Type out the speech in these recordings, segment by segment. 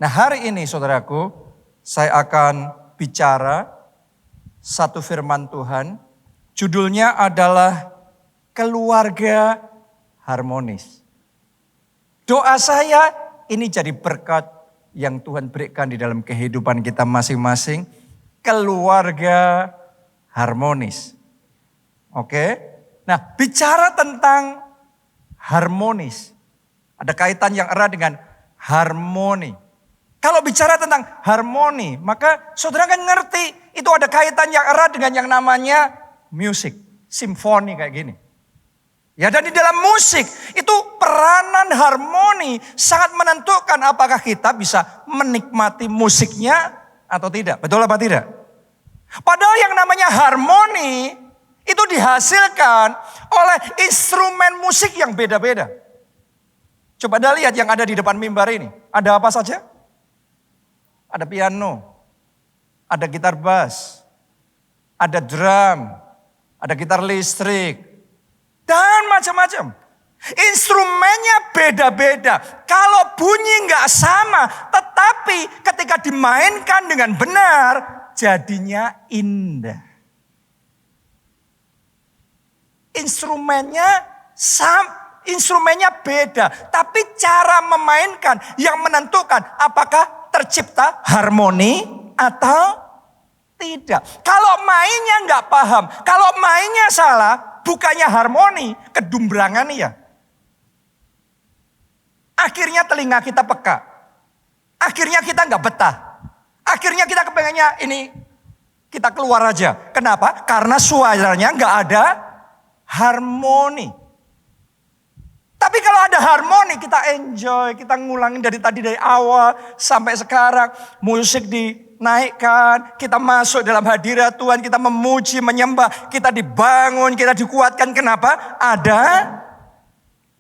Nah, hari ini saudaraku, saya akan bicara satu firman Tuhan. Judulnya adalah keluarga harmonis. Doa saya ini jadi berkat yang Tuhan berikan di dalam kehidupan kita masing-masing. Keluarga harmonis. Oke? Nah, bicara tentang harmonis. Ada kaitan yang erat dengan harmoni. Kalau bicara tentang harmoni, maka saudara kan ngerti itu ada kaitan yang erat dengan yang namanya musik, simfoni kayak gini. Ya, dan di dalam musik itu peranan harmoni sangat menentukan apakah kita bisa menikmati musiknya atau tidak. Betul apa tidak? Padahal yang namanya harmoni itu dihasilkan oleh instrumen musik yang beda-beda. Coba Anda lihat yang ada di depan mimbar ini. Ada apa saja? Ada piano, ada gitar bass, ada drum, ada gitar listrik, dan macam-macam. Instrumennya beda-beda. Kalau bunyi nggak sama, tetapi ketika dimainkan dengan benar, jadinya indah. Instrumennya beda, tapi cara memainkan yang menentukan apakah tercipta harmoni atau tidak. Kalau mainnya nggak paham, kalau mainnya salah, bukannya harmoni, kedumbrangan ya. Akhirnya telinga kita peka. Akhirnya kita nggak betah. Akhirnya kita kepengennya ini kita keluar aja. Kenapa? Karena suaranya nggak ada harmoni. Tapi kalau ada harmoni kita enjoy, kita ngulangin dari awal sampai sekarang. Musik dinaikkan, kita masuk dalam hadirat Tuhan, kita memuji, menyembah, kita dibangun, kita dikuatkan. Kenapa? Ada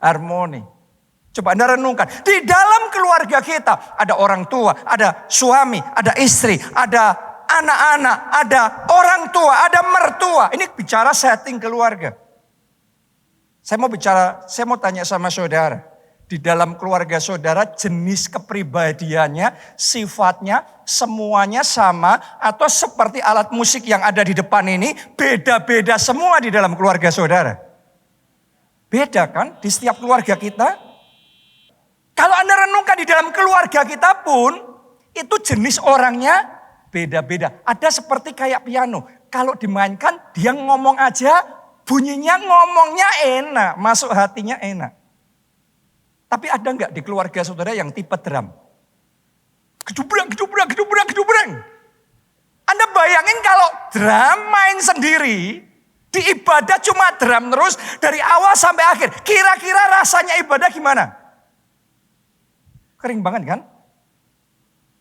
harmoni. Coba Anda renungkan, di dalam keluarga kita ada orang tua, ada suami, ada istri, ada anak-anak, ada orang tua, ada mertua. Ini bicara setting keluarga. Saya mau tanya sama saudara. Di dalam keluarga saudara jenis kepribadiannya, sifatnya semuanya sama atau seperti alat musik yang ada di depan ini beda-beda semua di dalam keluarga saudara. Beda kan di setiap keluarga kita? Kalau Anda renungkan di dalam keluarga kita pun itu jenis orangnya beda-beda. Ada seperti kayak piano. Kalau dimainkan dia ngomong aja bunyinya ngomongnya enak, masuk hatinya enak. Tapi ada enggak di keluarga saudara yang tipe drum? Gedubrang. Anda bayangin kalau drum main sendiri, di ibadah cuma drum terus dari awal sampai akhir. Kira-kira rasanya ibadah gimana? Kering banget kan?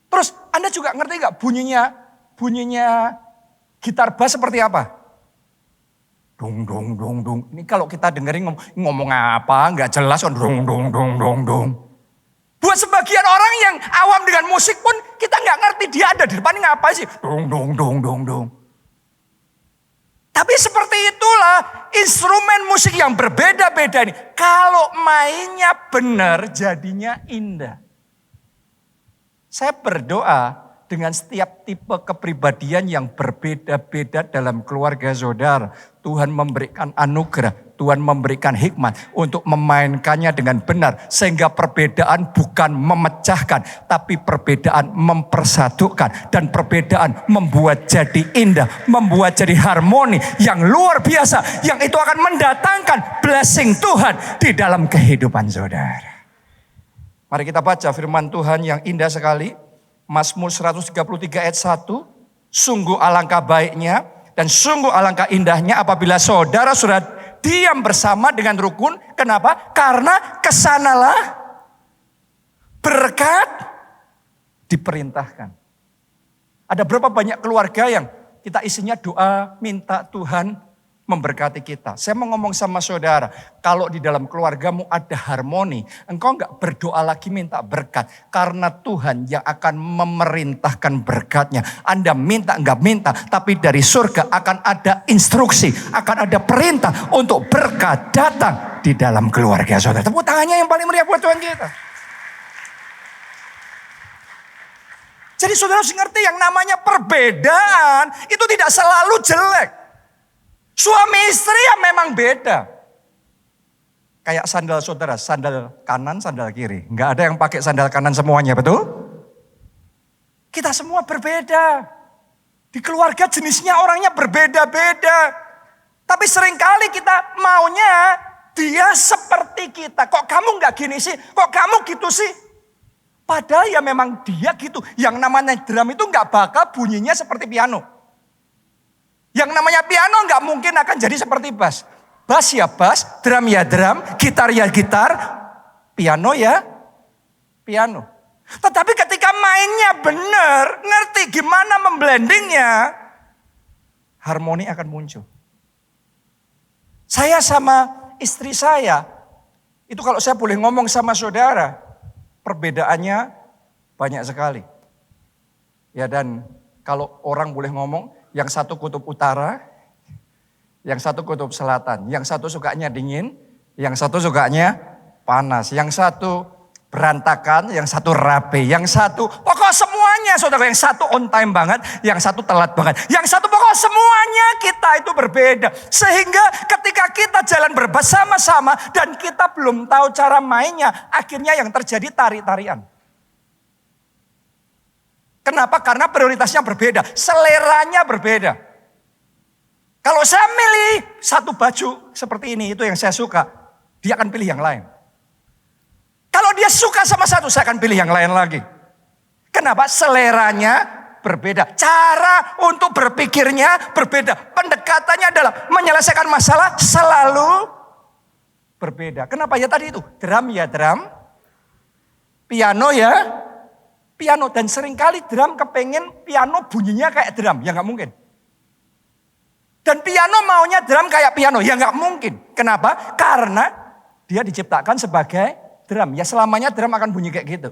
Terus Anda juga ngerti enggak bunyinya gitar bass seperti apa? Dong. Ini kalau kita dengerin ngomong apa, nggak jelas. Dong. Buat sebagian orang yang awam dengan musik pun kita nggak ngerti dia ada di depan ngapain sih. Dong. Tapi seperti itulah instrumen musik yang berbeda-beda ini. Kalau mainnya benar jadinya indah. Saya berdoa dengan setiap tipe kepribadian yang berbeda-beda dalam keluarga saudara. Tuhan memberikan anugerah, Tuhan memberikan hikmat untuk memainkannya dengan benar. Sehingga perbedaan bukan memecahkan, tapi perbedaan mempersatukan. Dan perbedaan membuat jadi indah, membuat jadi harmoni yang luar biasa. Yang itu akan mendatangkan blessing Tuhan di dalam kehidupan saudara. Mari kita baca firman Tuhan yang indah sekali. Mazmur 133 ayat 1, sungguh alangkah baiknya dan sungguh alangkah indahnya apabila saudara sudah diam bersama dengan rukun. Kenapa? Karena kesanalah berkat diperintahkan. Ada berapa banyak keluarga yang kita isinya doa minta Tuhan memberkati kita. Saya mau ngomong sama saudara, kalau di dalam keluargamu ada harmoni, engkau enggak berdoa lagi minta berkat. Karena Tuhan yang akan memerintahkan berkatnya. Anda minta enggak minta, tapi dari surga akan ada instruksi, akan ada perintah untuk berkat datang di dalam keluarga saudara. Tepuk tangannya yang paling meriah buat Tuhan kita. Jadi saudara harus ngerti yang namanya perbedaan itu tidak selalu jelek. Suami istri yang memang beda. Kayak sandal saudara, sandal kanan, sandal kiri. Enggak ada yang pakai sandal kanan semuanya, betul? Kita semua berbeda. Di keluarga jenisnya orangnya berbeda-beda. Tapi seringkali kita maunya dia seperti kita. Kok kamu enggak gini sih? Kok kamu gitu sih? Padahal ya memang dia gitu. Yang namanya drum itu enggak bakal bunyinya seperti piano. Yang namanya piano enggak mungkin akan jadi seperti bass. Bass ya bass, drum ya drum, gitar ya gitar, piano ya piano. Tetapi ketika mainnya benar, ngerti gimana memblendingnya, harmoni akan muncul. Saya sama istri saya, itu kalau saya boleh ngomong sama saudara, perbedaannya banyak sekali. Ya dan kalau orang boleh ngomong, yang satu kutub utara, yang satu kutub selatan, yang satu sukanya dingin, yang satu sukanya panas, yang satu berantakan, yang satu rapi, yang satu pokok semuanya saudara, yang satu on time banget, yang satu telat banget, yang satu pokok semuanya kita itu berbeda. Sehingga ketika kita jalan bersama-sama dan kita belum tahu cara mainnya, akhirnya yang terjadi tarik-tarian. Kenapa? Karena prioritasnya berbeda, seleranya berbeda. Kalau saya milih satu baju seperti ini, itu yang saya suka, dia akan pilih yang lain. Kalau dia suka sama satu, saya akan pilih yang lain lagi. Kenapa? Seleranya berbeda. Cara untuk berpikirnya berbeda. Pendekatannya adalah menyelesaikan masalah selalu berbeda. Kenapa ya tadi itu? Drum ya drum, piano ya piano. Dan seringkali drum kepengen piano bunyinya kayak drum, ya nggak mungkin. Dan piano maunya drum kayak piano, ya nggak mungkin. Kenapa? Karena dia diciptakan sebagai drum. Ya selamanya drum akan bunyi kayak gitu.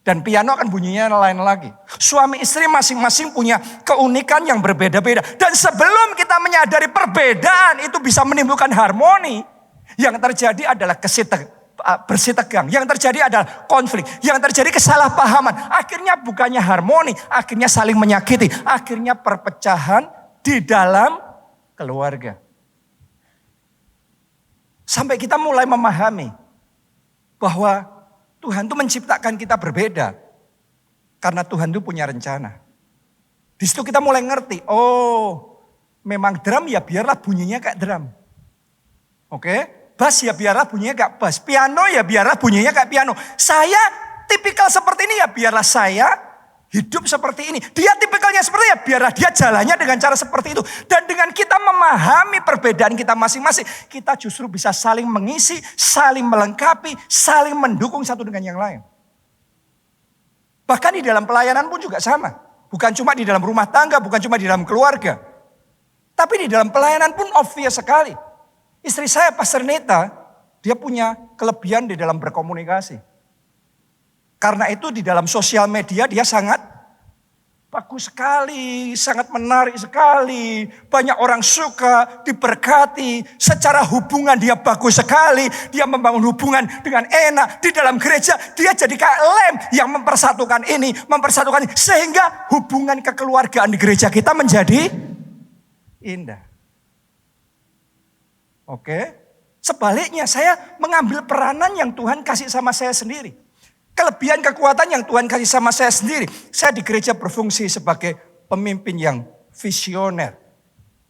Dan piano akan bunyinya lain lagi. Suami istri masing-masing punya keunikan yang berbeda-beda. Dan sebelum kita menyadari perbedaan itu bisa menimbulkan harmoni, yang terjadi adalah bersih tegang. Yang terjadi adalah konflik. Yang terjadi kesalahpahaman. Akhirnya bukannya harmoni, akhirnya saling menyakiti. Akhirnya perpecahan di dalam keluarga. Sampai kita mulai memahami bahwa Tuhan itu menciptakan kita berbeda. Karena Tuhan itu punya rencana. Di situ kita mulai ngerti, oh memang drum ya biarlah bunyinya kayak drum. Oke, bass ya biarlah bunyinya kayak bass. Piano ya biarlah bunyinya kayak piano. Saya tipikal seperti ini ya biarlah saya hidup seperti ini. Dia tipikalnya seperti ya biarlah dia jalannya dengan cara seperti itu. Dan dengan kita memahami perbedaan kita masing-masing, kita justru bisa saling mengisi, saling melengkapi, saling mendukung satu dengan yang lain. Bahkan di dalam pelayanan pun juga sama. Bukan cuma di dalam rumah tangga, bukan cuma di dalam keluarga. Tapi di dalam pelayanan pun obvious sekali. Istri saya Pastor Neta, dia punya kelebihan di dalam berkomunikasi. Karena itu di dalam sosial media dia sangat bagus sekali, sangat menarik sekali. Banyak orang suka, diberkati. Secara hubungan dia bagus sekali. Dia membangun hubungan dengan enak. Di dalam gereja dia jadi kayak lem yang mempersatukan ini, mempersatukan ini. Sehingga hubungan kekeluargaan di gereja kita menjadi indah. Oke. Sebaliknya saya mengambil peranan yang Tuhan kasih sama saya sendiri. Kelebihan kekuatan yang Tuhan kasih sama saya sendiri. Saya di gereja berfungsi sebagai pemimpin yang visioner.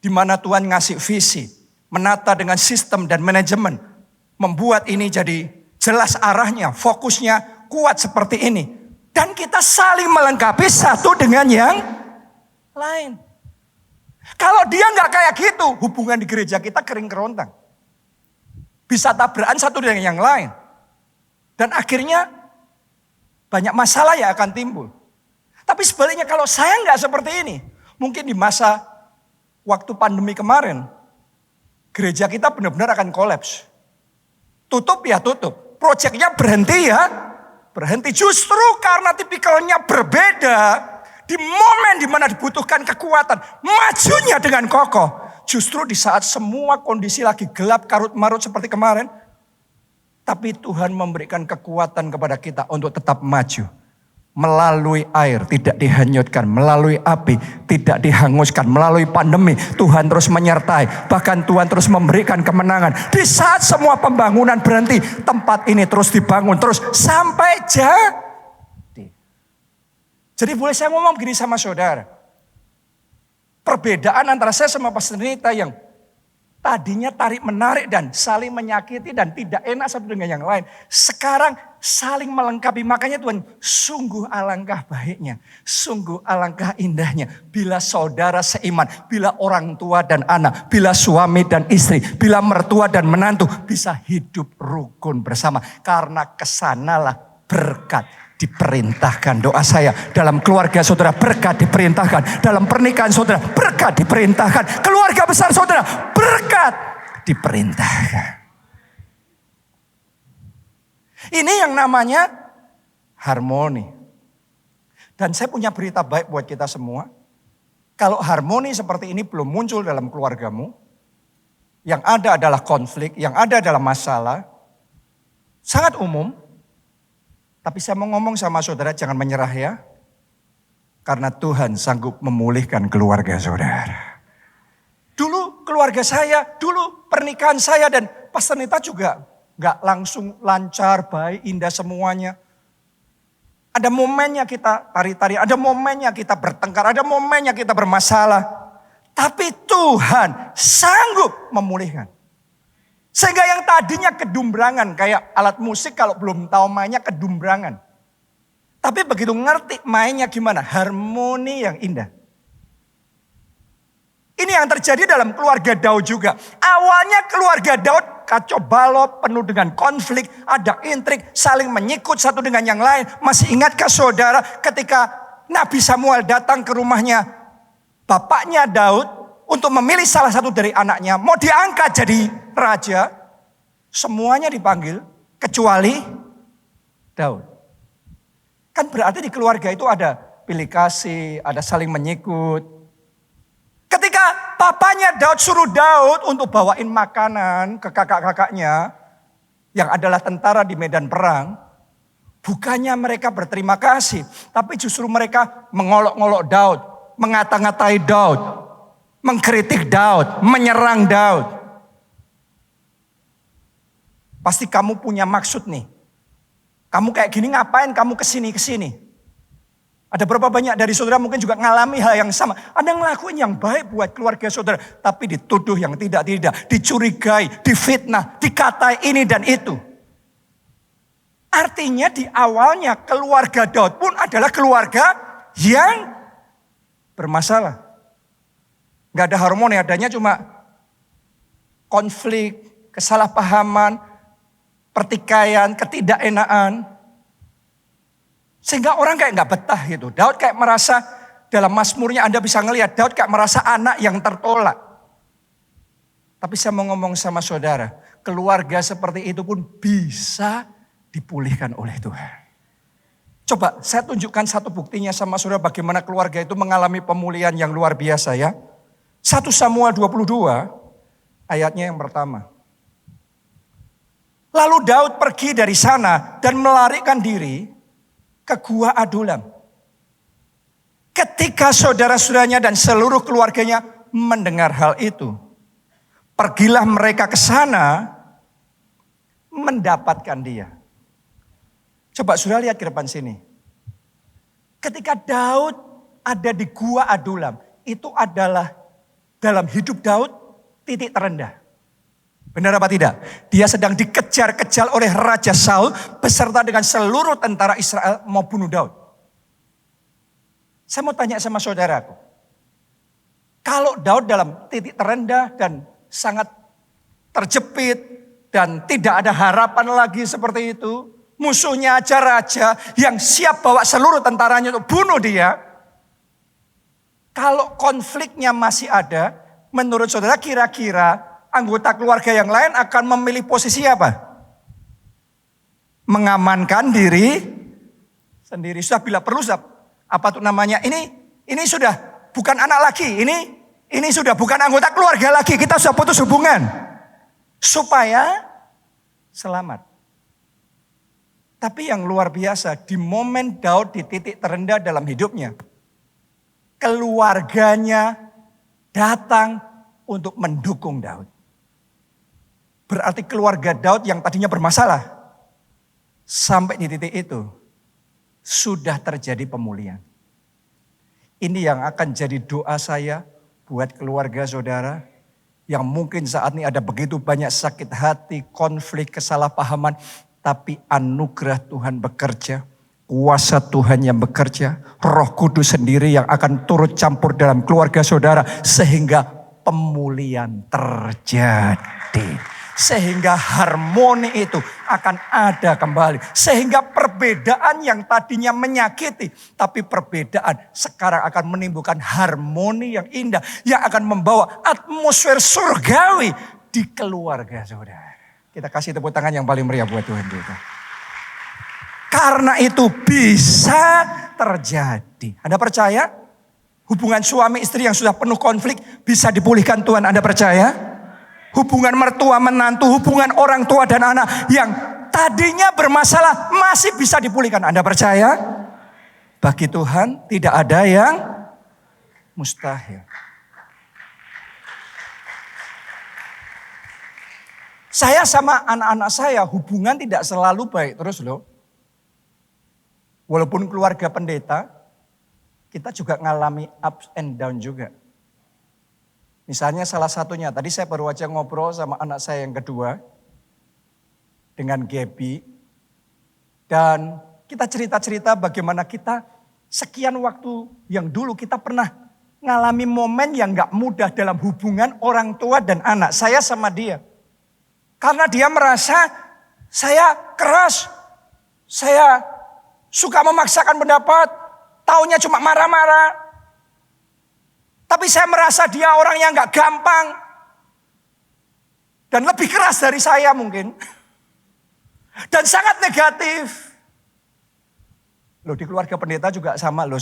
Di mana Tuhan ngasih visi. Menata dengan sistem dan manajemen. Membuat ini jadi jelas arahnya. Fokusnya kuat seperti ini. Dan kita saling melengkapi satu dengan yang lain. Kalau dia nggak kayak gitu, hubungan di gereja kita kering kerontang. Bisa tabrakan satu dengan yang lain. Dan akhirnya banyak masalah yang akan timbul. Tapi sebaliknya kalau saya nggak seperti ini. Mungkin di masa waktu pandemi kemarin. Gereja kita benar-benar akan kolaps. Tutup ya tutup. Proyeknya berhenti ya berhenti. Justru karena tipikalnya berbeda. Di momen dimana dibutuhkan kekuatan. Majunya dengan kokoh. Justru di saat semua kondisi lagi gelap karut marut seperti kemarin. Tapi Tuhan memberikan kekuatan kepada kita untuk tetap maju. melalui air tidak dihanyutkan, melalui api tidak dihanguskan, melalui pandemi Tuhan terus menyertai, bahkan Tuhan terus memberikan kemenangan. Di saat semua pembangunan berhenti, tempat ini terus dibangun terus sampai jadi. Jadi boleh saya ngomong begini sama saudara, perbedaan antara saya sama Pastor Nita yang tadinya tarik menarik dan saling menyakiti dan tidak enak satu dengan yang lain, sekarang saling melengkapi. Makanya Tuhan, sungguh alangkah baiknya, sungguh alangkah indahnya bila saudara seiman, bila orang tua dan anak, bila suami dan istri, bila mertua dan menantu bisa hidup rukun bersama. Karena kesanalah berkat diperintahkan. Doa saya, dalam keluarga saudara berkat diperintahkan, dalam pernikahan saudara berkat diperintahkan, keluarga besar saudara berkat diperintahkan. Ini yang namanya harmoni. Dan saya punya berita baik buat kita semua. Kalau harmoni seperti ini belum muncul dalam keluargamu, yang ada adalah konflik, yang ada adalah masalah, sangat umum. Tapi saya mau ngomong sama saudara, jangan menyerah ya. Karena Tuhan sanggup memulihkan keluarga saudara. Dulu keluarga saya, dulu pernikahan saya dan Pastor Nita juga gak langsung lancar, baik, indah semuanya. Ada momennya kita tari-tari, ada momennya kita bertengkar, ada momennya kita bermasalah. Tapi Tuhan sanggup memulihkan. Sehingga yang tadinya kedumbrangan, kayak alat musik kalau belum tahu mainnya kedumbrangan. Tapi begitu ngerti mainnya gimana, harmoni yang indah. Ini yang terjadi dalam keluarga Daud juga. Awalnya keluarga Daud kacau balau, penuh dengan konflik, ada intrik, saling menyikut satu dengan yang lain. Masih ingatkah saudara ketika Nabi Samuel datang ke rumahnya bapaknya Daud untuk memilih salah satu dari anaknya, mau diangkat jadi raja, semuanya dipanggil kecuali Daud. Kan berarti di keluarga itu ada pilih kasih, ada saling menyikut. Ketika papanya Daud suruh Daud untuk bawain makanan ke kakak-kakaknya yang adalah tentara di medan perang, bukannya mereka berterima kasih, tapi justru mereka mengolok-olok Daud, mengata-ngatai Daud, mengkritik Daud, menyerang Daud. Pasti kamu punya maksud nih. Kamu kayak gini ngapain kamu kesini? Ada berapa banyak dari saudara mungkin juga ngalami hal yang sama. Ada ngelakuin yang baik buat keluarga saudara, tapi dituduh yang tidak-tidak, dicurigai, difitnah, dikatai ini dan itu. Artinya di awalnya keluarga Daud pun adalah keluarga yang bermasalah. Gak ada harmoni, adanya cuma konflik, kesalahpahaman, pertikaian, ketidakenaan. Sehingga orang kayak gak betah gitu. Daud kayak merasa, dalam Mazmurnya Anda bisa ngelihat, Daud kayak merasa anak yang tertolak. Tapi saya mau ngomong sama saudara, keluarga seperti itu pun bisa dipulihkan oleh Tuhan. Coba saya tunjukkan satu buktinya sama saudara bagaimana keluarga itu mengalami pemulihan yang luar biasa ya. 1 Samuel 22 ayatnya yang pertama. Lalu Daud pergi dari sana dan melarikan diri ke Gua Adulam. Ketika saudara-saudaranya dan seluruh keluarganya mendengar hal itu, pergilah mereka ke sana mendapatkan dia. Coba saudara lihat ke depan sini. Ketika Daud ada di Gua Adulam, itu adalah dalam hidup Daud titik terendah. Benar apa tidak? Dia sedang dikejar-kejar oleh Raja Saul beserta dengan seluruh tentara Israel mau bunuh Daud. Saya mau tanya sama saudaraku. Kalau Daud dalam titik terendah dan sangat terjepit dan tidak ada harapan lagi seperti itu, musuhnya aja raja yang siap bawa seluruh tentaranya untuk bunuh dia. Kalau konfliknya masih ada, menurut saudara kira-kira anggota keluarga yang lain akan memilih posisi apa? Mengamankan diri sendiri. Sudah bila perlu, apa tuh namanya? Ini sudah bukan anak lagi. Ini sudah bukan anggota keluarga lagi. Kita sudah putus hubungan supaya selamat. Tapi yang luar biasa, di momen Daud di titik terendah dalam hidupnya, keluarganya datang untuk mendukung Daud. Berarti keluarga Daud yang tadinya bermasalah, sampai di titik itu sudah terjadi pemulihan. Ini yang akan jadi doa saya buat keluarga saudara yang mungkin saat ini ada begitu banyak sakit hati, konflik, kesalahpahaman. Tapi anugerah Tuhan bekerja, kuasa Tuhan yang bekerja, Roh Kudus sendiri yang akan turut campur dalam keluarga saudara. Sehingga pemulihan terjadi. Sehingga harmoni itu akan ada kembali. Sehingga perbedaan yang tadinya menyakiti, tapi perbedaan sekarang akan menimbulkan harmoni yang indah. Yang akan membawa atmosfer surgawi di keluarga saudara. Kita kasih tepuk tangan yang paling meriah buat Tuhan kita. Karena itu bisa terjadi. Anda percaya? Hubungan suami istri yang sudah penuh konflik bisa dipulihkan Tuhan, Anda percaya? Hubungan mertua menantu, hubungan orang tua dan anak yang tadinya bermasalah masih bisa dipulihkan, Anda percaya? Bagi Tuhan tidak ada yang mustahil. Saya sama anak-anak saya hubungan tidak selalu baik terus loh. Walaupun keluarga pendeta, kita juga ngalami ups and down juga. Misalnya salah satunya, tadi saya baru aja ngobrol sama anak saya yang kedua, dengan Gaby. Dan kita cerita-cerita bagaimana kita sekian waktu yang dulu kita pernah ngalami momen yang gak mudah dalam hubungan orang tua dan anak. Saya sama dia. Karena dia merasa saya keras, saya suka memaksakan pendapat, taunya cuma marah-marah. Tapi saya merasa dia orang yang gak gampang. Dan lebih keras dari saya mungkin. Dan sangat negatif. Loh, di keluarga pendeta juga sama loh.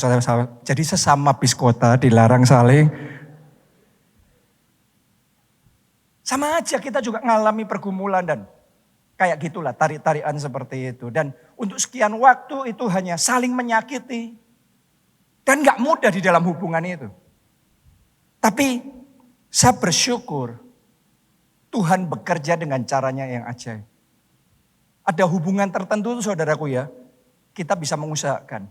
Jadi sesama biskota dilarang saling. Sama aja kita juga ngalami pergumulan dan kayak gitulah tarik-tarikan seperti itu. Dan untuk sekian waktu itu hanya saling menyakiti. Dan gak mudah di dalam hubungan itu. Tapi saya bersyukur Tuhan bekerja dengan caranya yang ajaib. Ada hubungan tertentu saudaraku ya, kita bisa mengusahakan.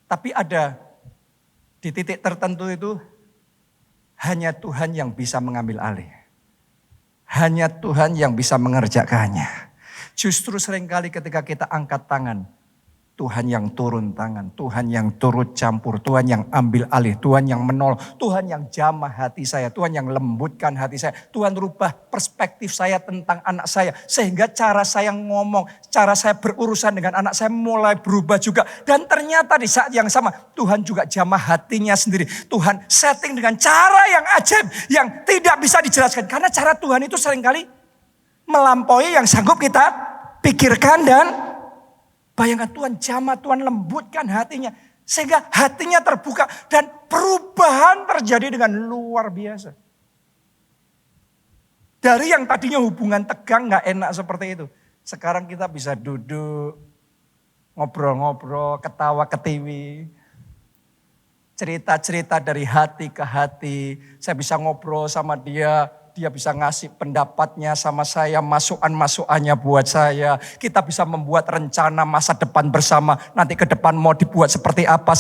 Tapi ada di titik tertentu itu hanya Tuhan yang bisa mengambil alih. Hanya Tuhan yang bisa mengerjakannya. Justru seringkali ketika kita angkat tangan, Tuhan yang turun tangan, Tuhan yang turut campur, Tuhan yang ambil alih, Tuhan yang menolong, Tuhan yang jamah hati saya, Tuhan yang lembutkan hati saya, Tuhan rubah perspektif saya tentang anak saya. Sehingga cara saya ngomong, cara saya berurusan dengan anak saya mulai berubah juga. Dan ternyata di saat yang sama, Tuhan juga jamah hatinya sendiri. Tuhan setting dengan cara yang ajaib, yang tidak bisa dijelaskan. Karena cara Tuhan itu seringkali melampaui yang sanggup kita pikirkan dan bayangkan. Tuhan jamah, Tuhan lembutkan hatinya. Sehingga hatinya terbuka dan perubahan terjadi dengan luar biasa. Dari yang tadinya hubungan tegang gak enak seperti itu. Sekarang kita bisa duduk, ngobrol-ngobrol, ketawa ketiwi. Cerita-cerita dari hati ke hati. Saya bisa ngobrol sama dia. Dia bisa ngasih pendapatnya sama saya, masukan-masukannya buat saya. Kita bisa membuat rencana masa depan bersama. Nanti ke depan mau dibuat seperti apa.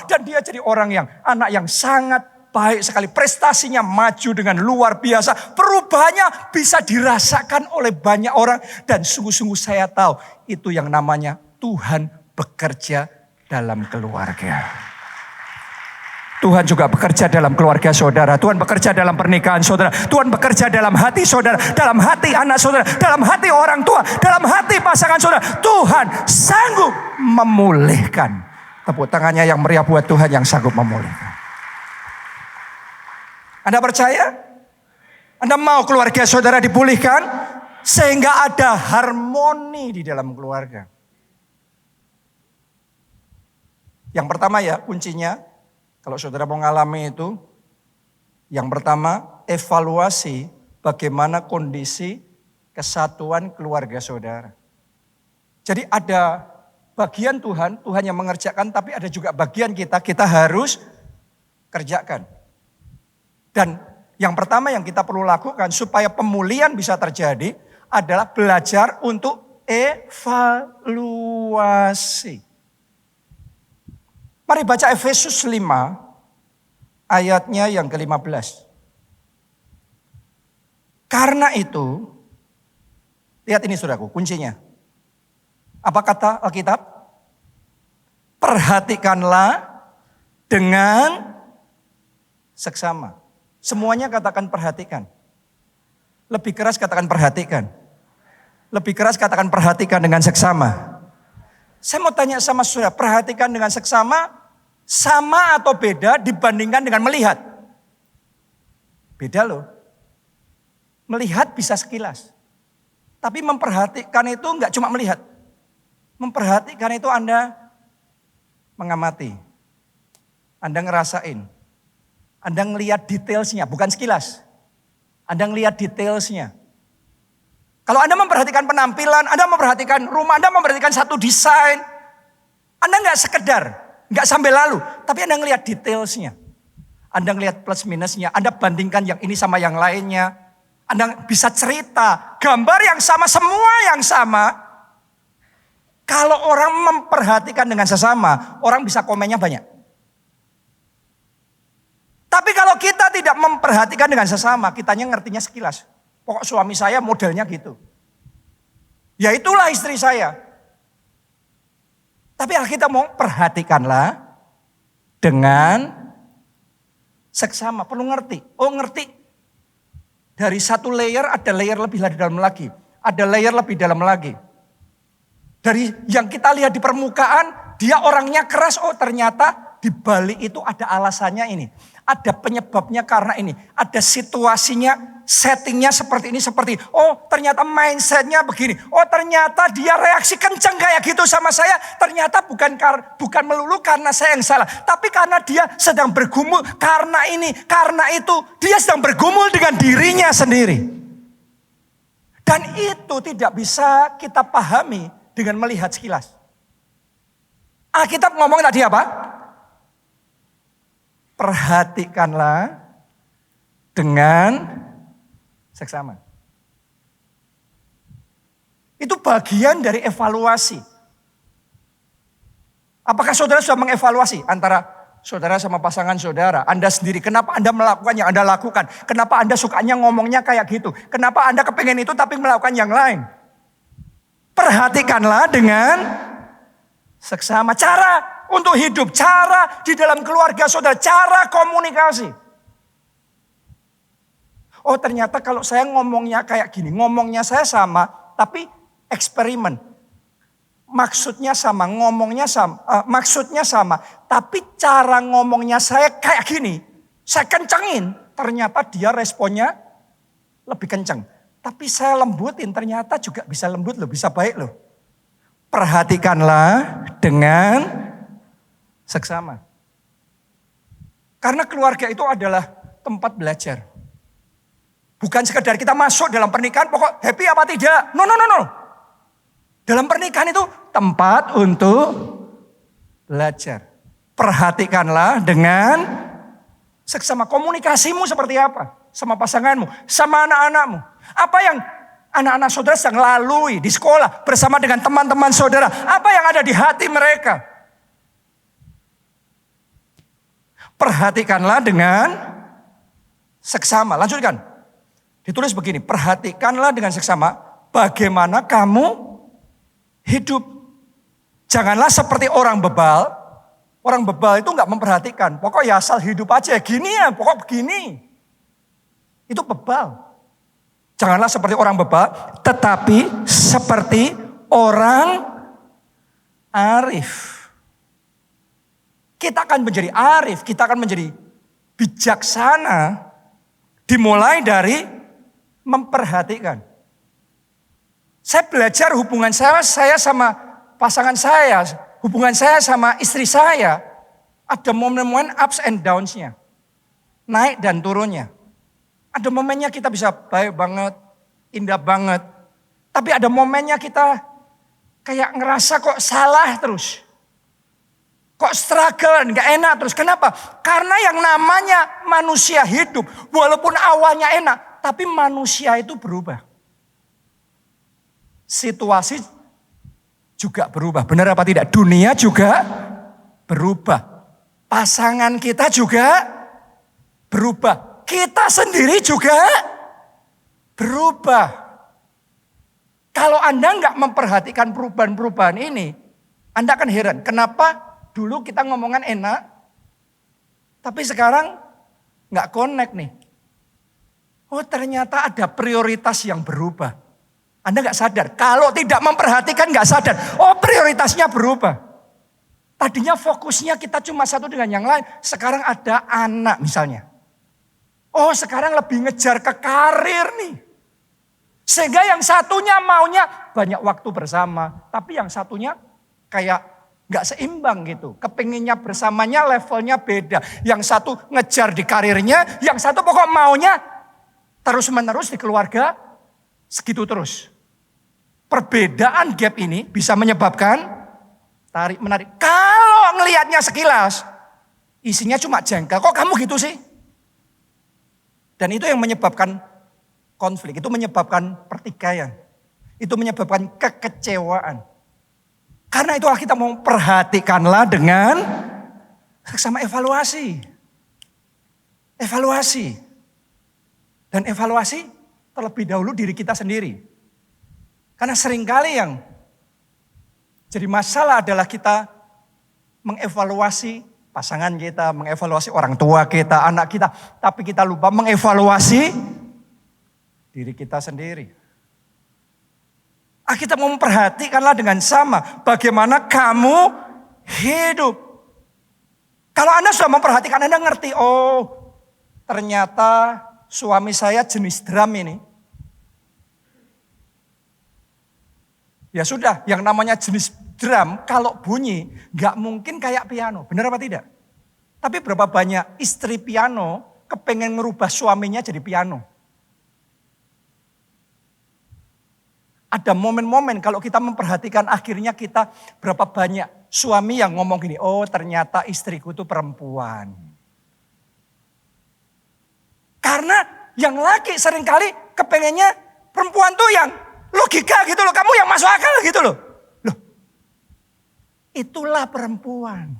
Dan dia jadi orang yang, anak yang sangat baik sekali. Prestasinya maju dengan luar biasa. Perubahannya bisa dirasakan oleh banyak orang. Dan sungguh-sungguh saya tahu itu yang namanya Tuhan bekerja dalam keluarga. Tuhan juga bekerja dalam keluarga saudara. Tuhan bekerja dalam pernikahan saudara. Tuhan bekerja dalam hati saudara. Dalam hati anak saudara. Dalam hati orang tua. Dalam hati pasangan saudara. Tuhan sanggup memulihkan. Tepuk tangannya yang meriah buat Tuhan yang sanggup memulihkan. Anda percaya? Anda mau keluarga saudara dipulihkan? Sehingga ada harmoni di dalam keluarga. Yang pertama ya kuncinya. Kalau saudara mau ngalami itu, yang pertama evaluasi bagaimana kondisi kesatuan keluarga saudara. Jadi ada bagian Tuhan, Tuhan yang mengerjakan, tapi ada juga bagian kita harus kerjakan. Dan yang pertama yang kita perlu lakukan supaya pemulihan bisa terjadi adalah belajar untuk evaluasi. Mari baca Efesus 5 ayatnya yang ke-15. Karena itu, lihat ini saudaraku, kuncinya. Apa kata Alkitab? Perhatikanlah dengan seksama. Semuanya katakan perhatikan. Lebih keras katakan perhatikan. Lebih keras katakan perhatikan dengan seksama. Saya mau tanya sama saudara, perhatikan dengan seksama, sama atau beda dibandingkan dengan melihat? Beda loh. Melihat bisa sekilas. Tapi memperhatikan itu enggak cuma melihat. Memperhatikan itu Anda mengamati. Anda ngerasain. Anda ngelihat detailsnya, bukan sekilas. Anda ngelihat detailsnya. Kalau Anda memperhatikan penampilan, Anda memperhatikan rumah, Anda memperhatikan satu desain. Anda enggak sekedar, enggak sambil lalu. Tapi Anda ngelihat detailsnya. Anda ngelihat plus minusnya. Anda bandingkan yang ini sama yang lainnya. Anda bisa cerita, gambar yang sama, semua yang sama. Kalau orang memperhatikan dengan sesama, orang bisa komennya banyak. Tapi kalau kita tidak memperhatikan dengan sesama, kitanya ngertinya sekilas. Pokok suami saya modelnya gitu. Ya itulah istri saya. Tapi kita mau perhatikanlah dengan seksama. Perlu ngerti. Oh ngerti. Dari satu layer ada layer lebih dalam lagi. Ada layer lebih dalam lagi. Dari yang kita lihat di permukaan, dia orangnya keras. Oh ternyata di balik itu ada alasannya ini. Ada penyebabnya karena ini. Ada situasinya, settingnya seperti ini, seperti ini. Oh ternyata mindsetnya begini. Oh ternyata dia reaksi kenceng kayak gitu sama saya. Ternyata bukan melulu karena saya yang salah. Tapi karena dia sedang bergumul karena ini, karena itu. Dia sedang bergumul dengan dirinya sendiri. Dan itu tidak bisa kita pahami dengan melihat sekilas. Alkitab ngomong tadi apa? Perhatikanlah dengan seksama. Itu bagian dari evaluasi. Apakah saudara sudah mengevaluasi antara saudara sama pasangan saudara? Anda sendiri, kenapa Anda melakukan yang Anda lakukan? Kenapa Anda sukanya ngomongnya kayak gitu? Kenapa Anda kepengen itu tapi melakukan yang lain? Perhatikanlah dengan seksama. Cara untuk hidup, cara di dalam keluarga saudara, cara komunikasi. Oh ternyata kalau saya ngomongnya kayak gini, ngomongnya saya sama, tapi eksperimen. Maksudnya sama, ngomongnya sama, maksudnya sama, tapi cara ngomongnya saya kayak gini, saya kencengin, ternyata dia responnya lebih kenceng. Tapi saya lembutin, ternyata juga bisa lembut loh, bisa baik loh. Perhatikanlah dengan seksama. Karena keluarga itu adalah tempat belajar. Bukan sekedar kita masuk dalam pernikahan, pokok happy apa tidak. No. Dalam pernikahan itu tempat untuk belajar. Perhatikanlah dengan seksama. Komunikasimu seperti apa? Sama pasanganmu, sama anak-anakmu. Apa yang anak-anak saudara sedang lalui di sekolah bersama dengan teman-teman saudara. Apa yang ada di hati mereka? Perhatikanlah dengan seksama. Lanjutkan. Ditulis begini, perhatikanlah dengan seksama bagaimana kamu hidup. Janganlah seperti orang bebal. Orang bebal itu enggak memperhatikan. Pokok ya asal hidup aja. Gini ya, pokok begini. Itu bebal. Janganlah seperti orang bebal, tetapi seperti orang arif. Kita akan menjadi arif, kita akan menjadi bijaksana. Dimulai dari memperhatikan. Saya belajar hubungan saya sama pasangan saya, hubungan saya sama istri saya. Ada momen-momen ups and downs-nya. Naik dan turunnya. Ada momennya kita bisa baik banget, indah banget. Tapi ada momennya kita kayak ngerasa kok salah terus. Kok struggle, gak enak terus. Kenapa? Karena yang namanya manusia hidup, walaupun awalnya enak, tapi manusia itu berubah. Situasi juga berubah. Benar apa tidak? Dunia juga berubah. Pasangan kita juga berubah. Kita sendiri juga berubah. Kalau Anda nggak memperhatikan perubahan-perubahan ini, Anda akan heran. Kenapa dulu kita ngomongan enak, tapi sekarang nggak connect nih. Oh ternyata ada prioritas yang berubah. Anda nggak sadar. Kalau tidak memperhatikan nggak sadar. Oh prioritasnya berubah. Tadinya fokusnya kita cuma satu dengan yang lain. Sekarang ada anak misalnya. Oh sekarang lebih ngejar ke karir nih. Sehingga yang satunya maunya banyak waktu bersama. Tapi yang satunya kayak gak seimbang gitu. Kepinginnya bersamanya levelnya beda. Yang satu ngejar di karirnya. Yang satu pokok maunya terus menerus di keluarga segitu terus. Perbedaan gap ini bisa menyebabkan tarik menarik. Kalau ngelihatnya sekilas isinya cuma jengkel. Kok kamu gitu sih? Dan itu yang menyebabkan konflik. Itu menyebabkan pertikaian. Itu menyebabkan kekecewaan. Karena itu kita mau perhatikanlah dengan sama evaluasi. Evaluasi. Dan evaluasi terlebih dahulu diri kita sendiri. Karena seringkali yang jadi masalah adalah kita mengevaluasi pasangan kita, mengevaluasi orang tua kita, anak kita. Tapi kita lupa mengevaluasi diri kita sendiri. Kita mau memperhatikanlah dengan sama. Bagaimana kamu hidup. Kalau Anda sudah memperhatikan, Anda ngerti. Oh ternyata suami saya jenis drum ini. Ya sudah, yang namanya jenis drum kalau bunyi gak mungkin kayak piano. Benar apa tidak? Tapi berapa banyak istri piano kepengen merubah suaminya jadi piano. Ada momen-momen kalau kita memperhatikan akhirnya kita berapa banyak suami yang ngomong gini. Oh ternyata istriku itu perempuan. Karena yang laki seringkali kepengennya perempuan tuh yang logika gitu loh. Kamu yang masuk akal gitu loh. Loh, itulah perempuan.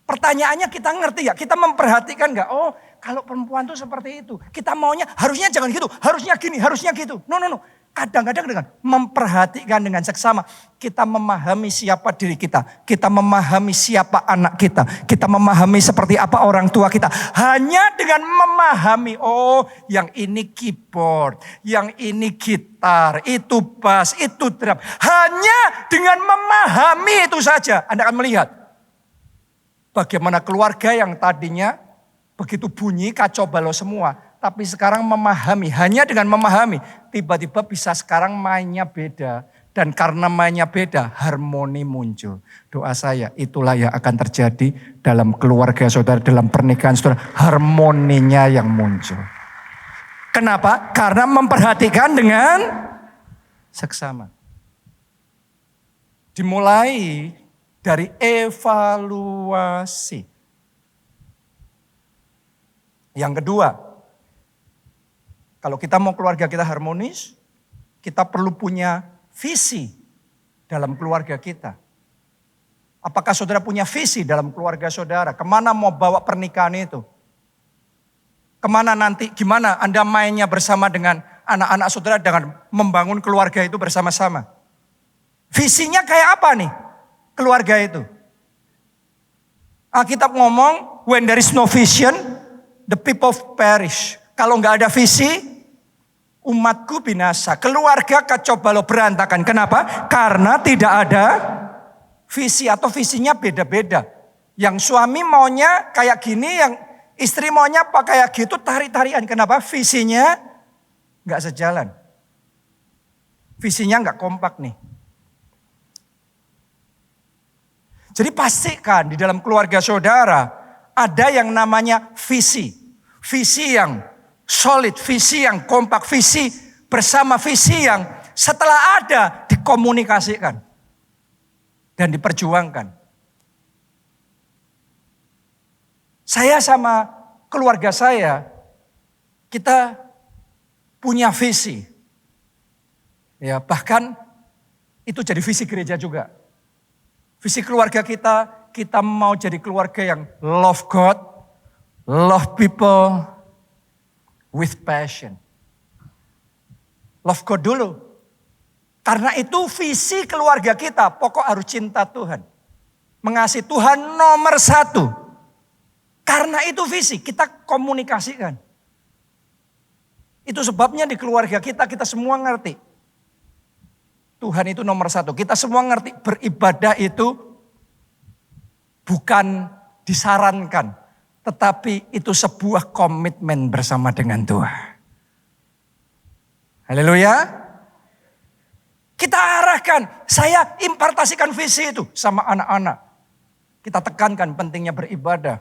Pertanyaannya kita ngerti ya? Kita memperhatikan gak? Oh kalau perempuan tuh seperti itu. Kita maunya harusnya jangan gitu. Harusnya gini, harusnya gitu. No. Kadang-kadang dengan memperhatikan dengan seksama. Kita memahami siapa diri kita. Kita memahami siapa anak kita. Kita memahami seperti apa orang tua kita. Hanya dengan memahami. Oh yang ini keyboard. Yang ini gitar. Itu bass. Itu drum. Hanya dengan memahami itu saja. Anda akan melihat. Bagaimana keluarga yang tadinya begitu bunyi kacau balau semua. Tapi sekarang memahami, hanya dengan memahami. Tiba-tiba bisa sekarang mainnya beda. Dan karena mainnya beda, harmoni muncul. Doa saya, itulah yang akan terjadi dalam keluarga saudara, dalam pernikahan saudara. Harmoninya yang muncul. Kenapa? Karena memperhatikan dengan seksama. Dimulai dari evaluasi. Yang kedua, kalau kita mau keluarga kita harmonis, kita perlu punya visi dalam keluarga kita. Apakah saudara punya visi dalam keluarga saudara? Kemana mau bawa pernikahan itu? Kemana nanti, gimana Anda mainnya bersama dengan anak-anak saudara dengan membangun keluarga itu bersama-sama? Visinya kayak apa nih keluarga itu? Alkitab ngomong, when there is no vision, the people perish. Kalau nggak ada visi, umatku binasa. Keluarga kacau balau berantakan. Kenapa? Karena tidak ada visi atau visinya beda-beda. Yang suami maunya kayak gini, yang istri maunya apa kayak gitu, tarik-tarian. Kenapa? Visinya nggak sejalan. Visinya nggak kompak nih. Jadi pastikan di dalam keluarga saudara ada yang namanya visi. Visi yang solid, visi yang kompak, visi bersama, visi yang Setelah ada, dikomunikasikan. Dan diperjuangkan. Saya sama keluarga saya, kita punya visi. Ya, bahkan itu jadi visi gereja juga. Visi keluarga kita mau jadi keluarga yang love God, love people with passion. Love God dulu. Karena itu visi keluarga kita, pokok harus cinta Tuhan. Mengasihi Tuhan nomor 1. Karena itu visi, kita komunikasikan. Itu sebabnya di keluarga kita semua ngerti. Tuhan itu nomor 1. Kita semua ngerti beribadah itu bukan disarankan. Tetapi itu sebuah komitmen bersama dengan Tuhan. Haleluya. Kita arahkan, saya impartasikan visi itu sama anak-anak. Kita tekankan pentingnya beribadah,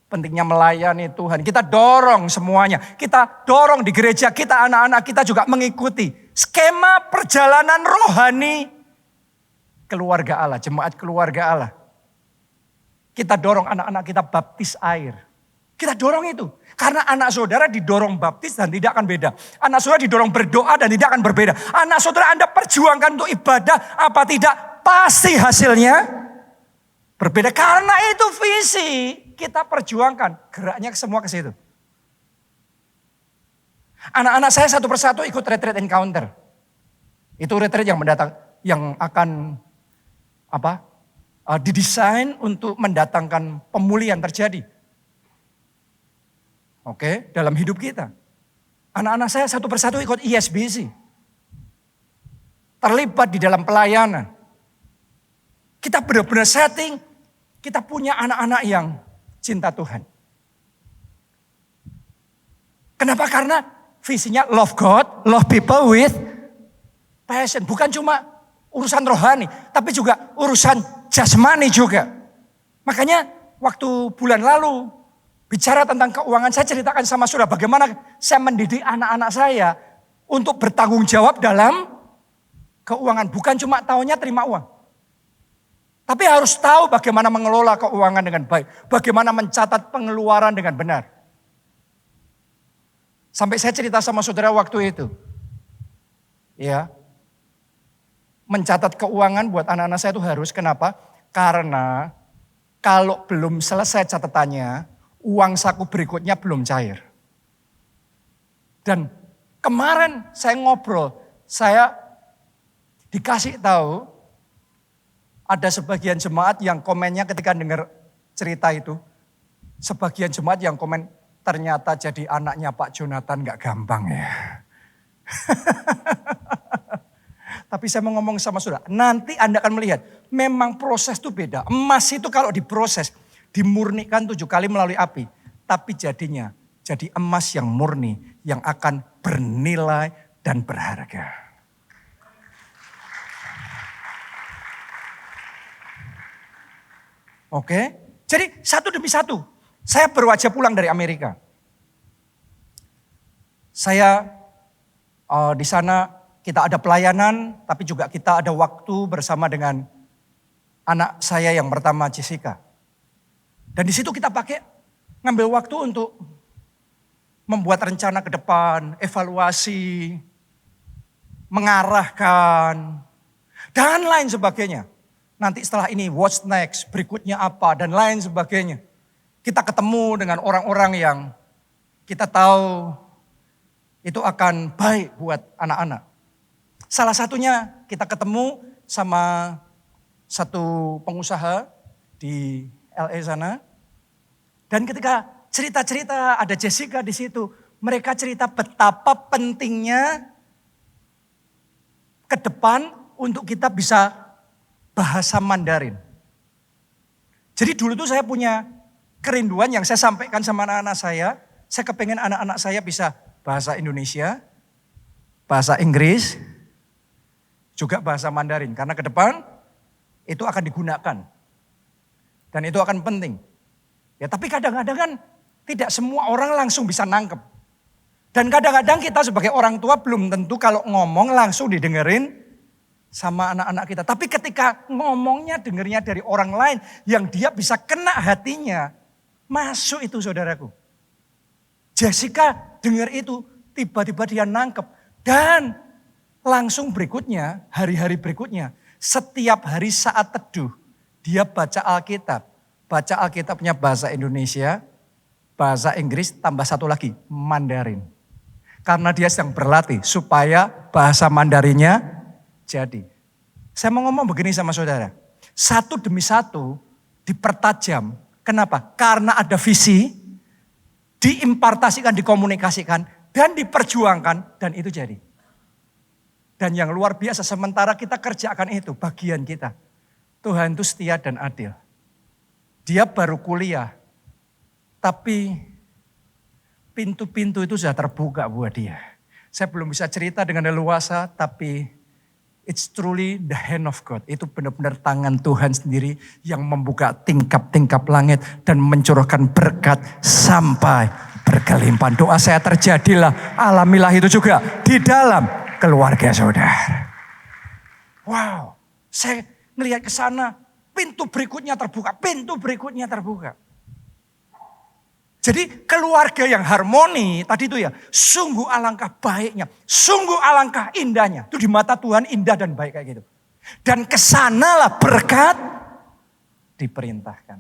pentingnya melayani Tuhan. Kita dorong semuanya, kita dorong di gereja kita, anak-anak kita juga mengikuti skema perjalanan rohani keluarga Allah, jemaat keluarga Allah. Kita dorong anak-anak kita baptis air. Kita dorong itu. Karena anak saudara didorong baptis dan tidak akan beda. Anak saudara didorong berdoa dan tidak akan berbeda. Anak saudara Anda perjuangkan untuk ibadah apa tidak, pasti hasilnya berbeda. Karena itu visi kita perjuangkan. Geraknya semua ke situ. Anak-anak saya satu persatu ikut retreat encounter. Itu retreat yang akan didesain untuk mendatangkan pemulihan terjadi. Oke, dalam hidup kita. Anak-anak saya satu persatu ikut ISBC. Terlibat di dalam pelayanan. Kita benar-benar setting, kita punya anak-anak yang cinta Tuhan. Kenapa? Karena visinya love God, love people with passion. Bukan cuma urusan rohani, tapi juga urusan jasmani juga. Makanya waktu bulan lalu, bicara tentang keuangan, saya ceritakan sama saudara bagaimana saya mendidik anak-anak saya untuk bertanggung jawab dalam keuangan. Bukan cuma taunya terima uang. Tapi harus tahu bagaimana mengelola keuangan dengan baik. Bagaimana mencatat pengeluaran dengan benar. Sampai saya cerita sama saudara waktu itu. Ya. Mencatat keuangan buat anak-anak saya itu harus. Kenapa? Karena kalau belum selesai catatannya, uang saku berikutnya belum cair. Dan kemarin saya ngobrol, saya dikasih tahu ada sebagian jemaat yang komennya ketika dengar cerita itu. Sebagian jemaat yang komen, ternyata jadi anaknya Pak Jonathan gak gampang ya. Tapi saya mau ngomong sama saudara, nanti Anda akan melihat memang proses itu beda. Emas itu kalau diproses, dimurnikan 7 kali melalui api. Tapi jadinya jadi emas yang murni. Yang akan bernilai dan berharga. Oke. Jadi satu demi satu. Saya baru aja pulang dari Amerika. Saya di sana kita ada pelayanan. Tapi juga kita ada waktu bersama dengan anak saya yang pertama, Jessica. Dan di situ kita ngambil waktu untuk membuat rencana ke depan, evaluasi, mengarahkan, dan lain sebagainya. Nanti setelah ini what's next, berikutnya apa, dan lain sebagainya. Kita ketemu dengan orang-orang yang kita tahu itu akan baik buat anak-anak. Salah satunya kita ketemu sama satu pengusaha di LA sana. Dan ketika cerita-cerita ada Jessica di situ, mereka cerita betapa pentingnya ke depan untuk kita bisa bahasa Mandarin. Jadi dulu tuh saya punya kerinduan yang saya sampaikan sama anak-anak saya. Saya kepengen anak-anak saya bisa bahasa Indonesia, bahasa Inggris, juga bahasa Mandarin. Karena ke depan itu akan digunakan. Dan itu akan penting. Ya, tapi kadang-kadang kan tidak semua orang langsung bisa nangkep. Dan kadang-kadang kita sebagai orang tua belum tentu kalau ngomong langsung didengerin sama anak-anak kita. Tapi ketika ngomongnya dengernya dari orang lain yang dia bisa kena hatinya, masuk itu saudaraku. Jessica dengar itu, tiba-tiba dia nangkep. Dan langsung berikutnya, hari-hari berikutnya, setiap hari saat teduh, dia baca Alkitab. Baca Alkitabnya bahasa Indonesia, bahasa Inggris, tambah satu lagi, Mandarin. Karena dia sedang berlatih supaya bahasa Mandarinnya jadi. Saya mau ngomong begini sama saudara. Satu demi satu dipertajam. Kenapa? Karena ada visi, diimpartasikan, dikomunikasikan, dan diperjuangkan, dan itu jadi. Dan yang luar biasa, sementara kita kerjakan itu, bagian kita. Tuhan itu setia dan adil. Dia baru kuliah, tapi pintu-pintu itu sudah terbuka buat dia. Saya belum bisa cerita dengan leluasa, tapi it's truly the hand of God. Itu benar-benar tangan Tuhan sendiri yang membuka tingkap-tingkap langit dan mencurahkan berkat sampai berkelimpahan. Doa saya terjadilah, alamilah itu juga di dalam keluarga saudara. Wow, saya ngelihat ke sana, pintu berikutnya terbuka, pintu berikutnya terbuka. Jadi keluarga yang harmoni tadi itu ya, sungguh alangkah baiknya, sungguh alangkah indahnya. Itu di mata Tuhan indah dan baik kayak gitu. Dan kesanalah berkat diperintahkan.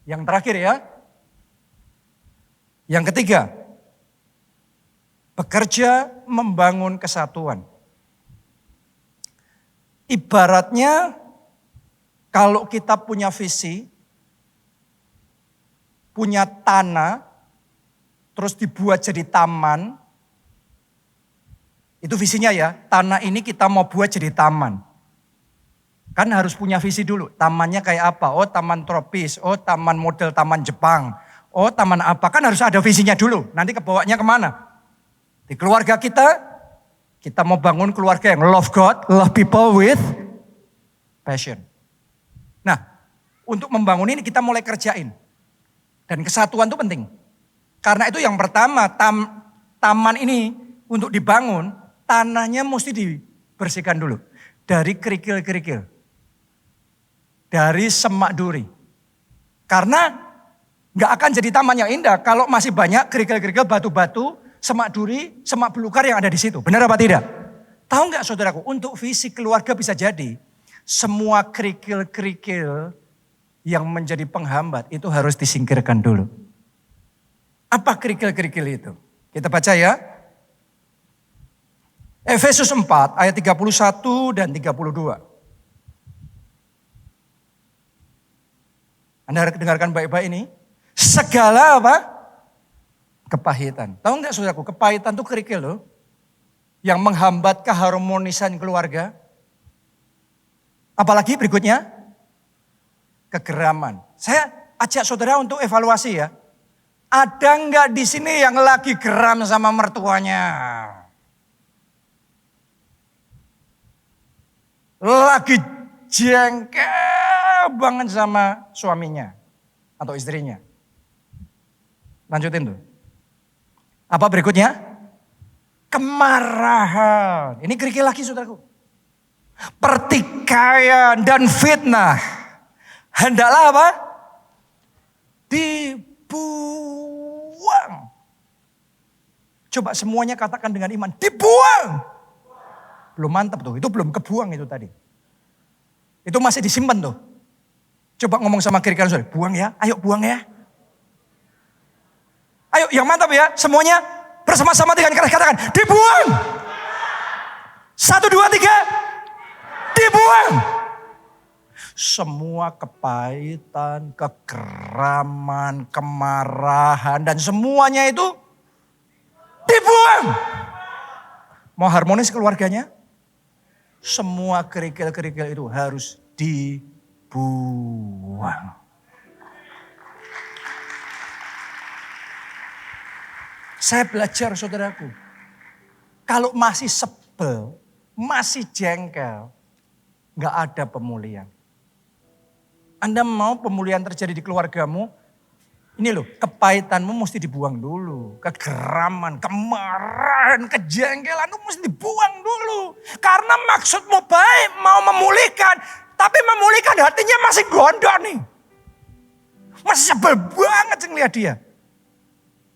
Yang terakhir ya, yang ketiga, bekerja membangun kesatuan. Ibaratnya kalau kita punya visi, punya tanah, terus dibuat jadi taman. Itu visinya ya, tanah ini kita mau buat jadi taman. Kan harus punya visi dulu, tamannya kayak apa? Oh taman tropis, oh taman model taman Jepang. Oh taman apa? Kan harus ada visinya dulu, nanti kebawanya kemana? Di keluarga kita mau bangun keluarga yang love God, love people with passion. Nah, untuk membangun ini kita mulai kerjain. Dan kesatuan itu penting. Karena itu yang pertama, taman ini untuk dibangun, tanahnya mesti dibersihkan dulu. Dari kerikil-kerikil. Dari semak duri. Karena nggak akan jadi taman yang indah kalau masih banyak kerikil-kerikil, batu-batu, semak duri, semak belukar yang ada di situ. Benar apa tidak? Tahu nggak saudaraku, untuk visi keluarga bisa jadi, semua kerikil-kerikil yang menjadi penghambat itu harus disingkirkan dulu. Apa kerikil-kerikil itu? Kita baca ya. Efesus 4 ayat 31 dan 32. Anda dengarkan baik-baik ini. Segala apa? Kepahitan. Tahu nggak saudaraku, kepahitan itu kerikil loh. Yang menghambat keharmonisan keluarga. Apalagi berikutnya. Kegeraman. Saya ajak saudara untuk evaluasi ya. Ada nggak di sini yang lagi geram sama mertuanya? Lagi jengkel banget sama suaminya atau istrinya. Lanjutin tuh. Apa berikutnya? Kemarahan. Ini kerikil lagi saudaraku. Pertikaian dan fitnah. Hendaklah apa? Dibuang. Coba semuanya katakan dengan iman. Dibuang. Belum mantap tuh. Itu belum kebuang itu tadi. Itu masih disimpan tuh. Coba ngomong sama kiri kanan saudara. Buang ya. Ayo buang ya. Ayo yang mantap ya. Semuanya bersama-sama dengan keras katakan. Dibuang. 1, 2, 3. Dibuang. Semua kepahitan, kegeraman, kemarahan, dan semuanya itu dibuang. Mau harmonis keluarganya? Semua kerikil-kerikil itu harus dibuang. Saya belajar saudaraku. Kalau masih sebel, masih jengkel, gak ada pemulihan. Anda mau pemulihan terjadi di keluargamu, Ini loh, kepahitanmu mesti dibuang dulu. Kegeraman, kemarahan, kejengkelan itu mesti dibuang dulu. Karena maksudmu baik, mau memulihkan. Tapi memulihkan hatinya masih gondok nih. Masih sebel banget sih ngeliat dia.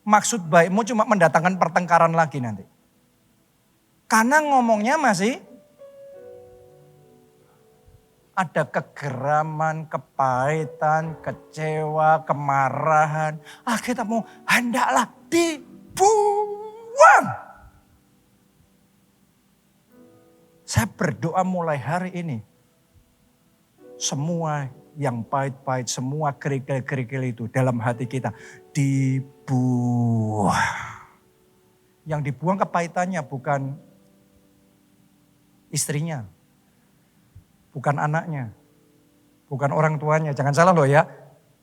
Maksud baikmu cuma mendatangkan pertengkaran lagi nanti. Karena ngomongnya masih ada kegeraman, kepahitan, kecewa, kemarahan. Kita mau hendaklah dibuang. Saya berdoa mulai hari ini. Semua yang pahit-pahit, semua kerikil-kerikil itu dalam hati kita dibuang. Yang dibuang kepahitannya bukan istrinya. Bukan anaknya, bukan orang tuanya. Jangan salah loh ya.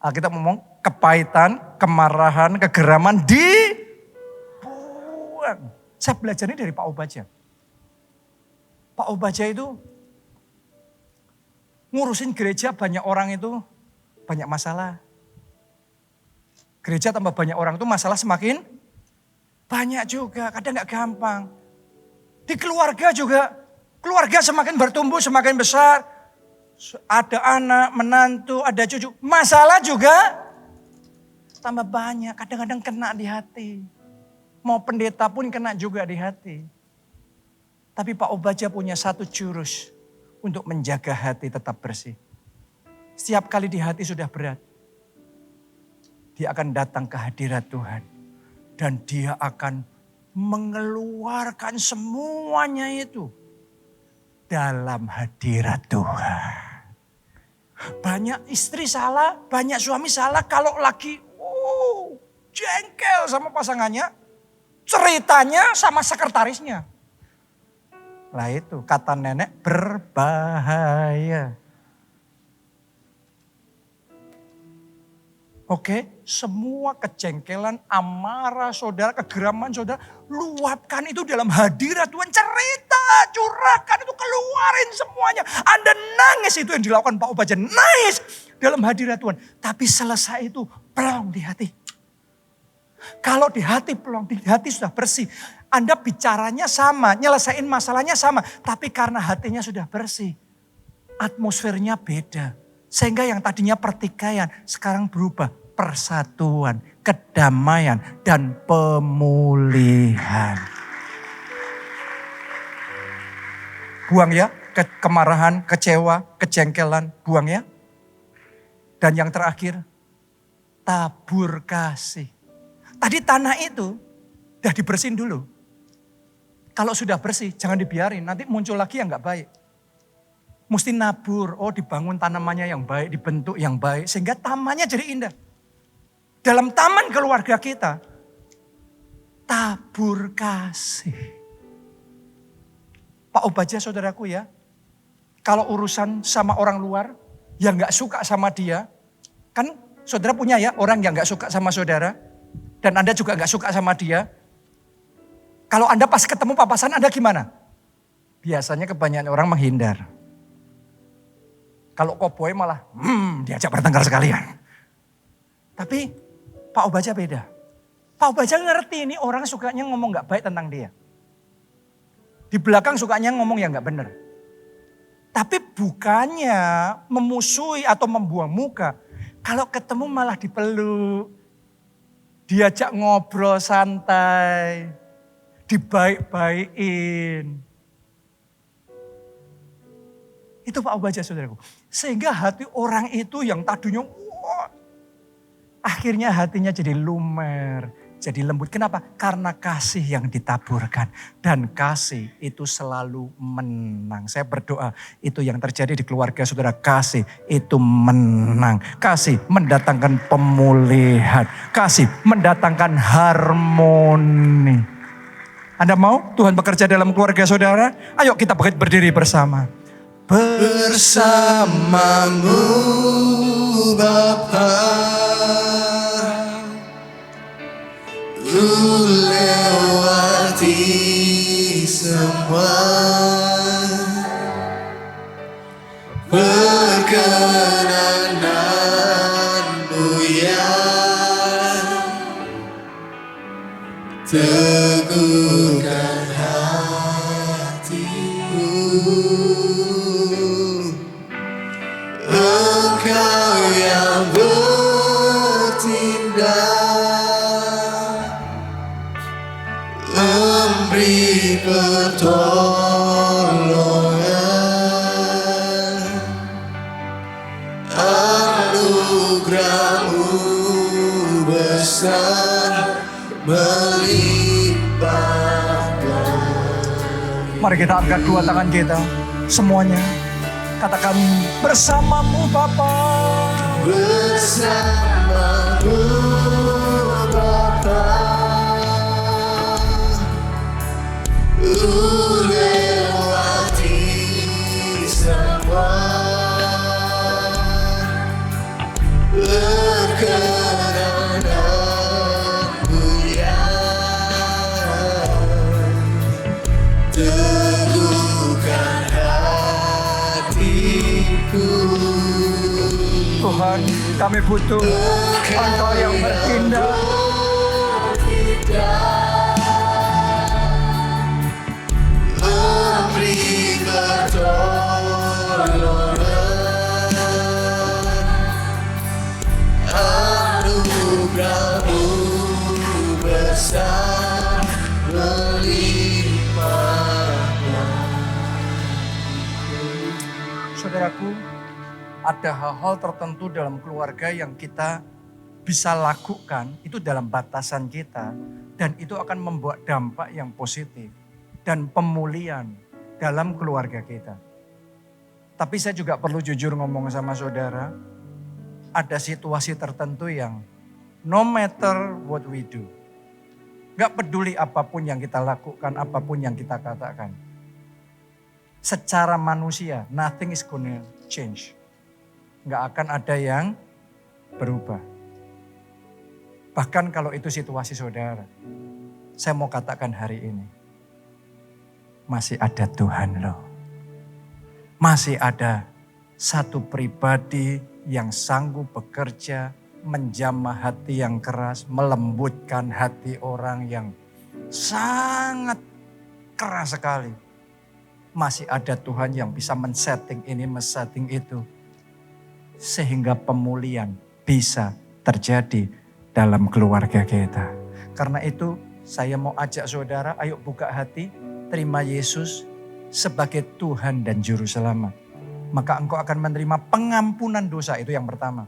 Kita ngomong kepahitan, kemarahan, kegeraman dibuang. Saya belajar ini dari Pak Obaja. Pak Obaja itu ngurusin gereja banyak orang itu banyak masalah. Gereja tambah banyak orang itu masalah semakin banyak juga. Kadang gak gampang. Di keluarga juga. Keluarga semakin bertumbuh, semakin besar. Ada anak, menantu, ada cucu. Masalah juga tambah banyak. Kadang-kadang kena di hati. Mau pendeta pun kena juga di hati. Tapi Pak Obaja punya satu jurus untuk menjaga hati tetap bersih. Setiap kali di hati sudah berat, dia akan datang ke hadirat Tuhan. Dan dia akan mengeluarkan semuanya itu dalam hadirat Tuhan. Banyak istri salah, banyak suami salah kalau lagi jengkel sama pasangannya, ceritanya sama sekretarisnya. Lah itu kata nenek berbahaya. Oke, semua kejengkelan, amarah saudara, kegeraman saudara, luapkan itu dalam hadirat Tuhan. Cerita, curahkan itu, keluarin semuanya. Anda nangis, itu yang dilakukan Pak Obaja, nangis dalam hadirat Tuhan. Tapi selesai itu, pelong di hati. Kalau di hati pelong, di hati sudah bersih. Anda bicaranya sama, nyelesain masalahnya sama. Tapi karena hatinya sudah bersih, atmosfernya beda. Sehingga yang tadinya pertikaian sekarang berubah persatuan, kedamaian, dan pemulihan. Buang ya kemarahan, kecewa, kejengkelan, buang ya. Dan yang terakhir, tabur kasih. Tadi tanah itu udah dibersihin dulu. Kalau sudah bersih jangan dibiarin, nanti muncul lagi yang gak baik. Mesti nabur, dibangun tanamannya yang baik, dibentuk yang baik. Sehingga tamannya jadi indah. Dalam taman keluarga kita, tabur kasih. Pak Obaja saudaraku ya, kalau urusan sama orang luar yang gak suka sama dia, kan saudara punya ya orang yang gak suka sama saudara, dan Anda juga gak suka sama dia. Kalau Anda pas ketemu papasan Anda gimana? Biasanya kebanyakan orang menghindar. Kalau koboi malah diajak bertengkar sekalian. Tapi Pak Obaja beda. Pak Obaja ngerti ini orang sukanya ngomong gak baik tentang dia. Di belakang sukanya ngomong yang gak benar. Tapi bukannya memusuhi atau membuang muka. Kalau ketemu malah dipeluk. Diajak ngobrol santai. Dibaik-baikin. Itu Pak Obaja saudaraku. Sehingga hati orang itu yang tadinya akhirnya hatinya jadi lumer, jadi lembut. Kenapa? Karena kasih yang ditaburkan. Dan kasih itu selalu menang. Saya berdoa itu yang terjadi di keluarga saudara. Kasih itu menang. Kasih mendatangkan pemulihan. Kasih mendatangkan harmoni. Anda mau Tuhan bekerja dalam keluarga saudara? Ayo kita berdiri bersama. Bersamamu Bapa, Lu lewati semua perkenananmu yang teguhkan hatiku. Engkau yang bertindak, memberi pertolongan, anugerah-Mu besar melimpahkan. Mari kita angkat dua tangan kita, semuanya. Katakan, bersamamu Bapa. Bersamamu Bapa, lewati semua, berkenan mulia, teguhkan hatiku. Tuhan, kami butuh Engkau yang bertindak. Memberi pertolongan, anugerah-Mu besar melimpahkan. Saudaraku, ada hal-hal tertentu dalam keluarga yang kita bisa lakukan itu dalam batasan kita, dan itu akan membuat dampak yang positif dan pemulihan dalam keluarga kita. Tapi saya juga perlu jujur ngomong sama saudara, ada situasi tertentu yang no matter what we do, gak peduli apapun yang kita lakukan, apapun yang kita katakan, secara manusia nothing is gonna change. Gak akan ada yang berubah. Bahkan kalau itu situasi saudara, saya mau katakan hari ini, masih ada Tuhan loh. Masih ada satu pribadi yang sanggup bekerja, menjamah hati yang keras, melembutkan hati orang yang sangat keras sekali. Masih ada Tuhan yang bisa men-setting ini, men-setting itu. Sehingga pemulihan bisa terjadi dalam keluarga kita. Karena itu saya mau ajak saudara, ayo buka hati, terima Yesus sebagai Tuhan dan Juru Selamat. Maka engkau akan menerima pengampunan dosa, itu yang pertama.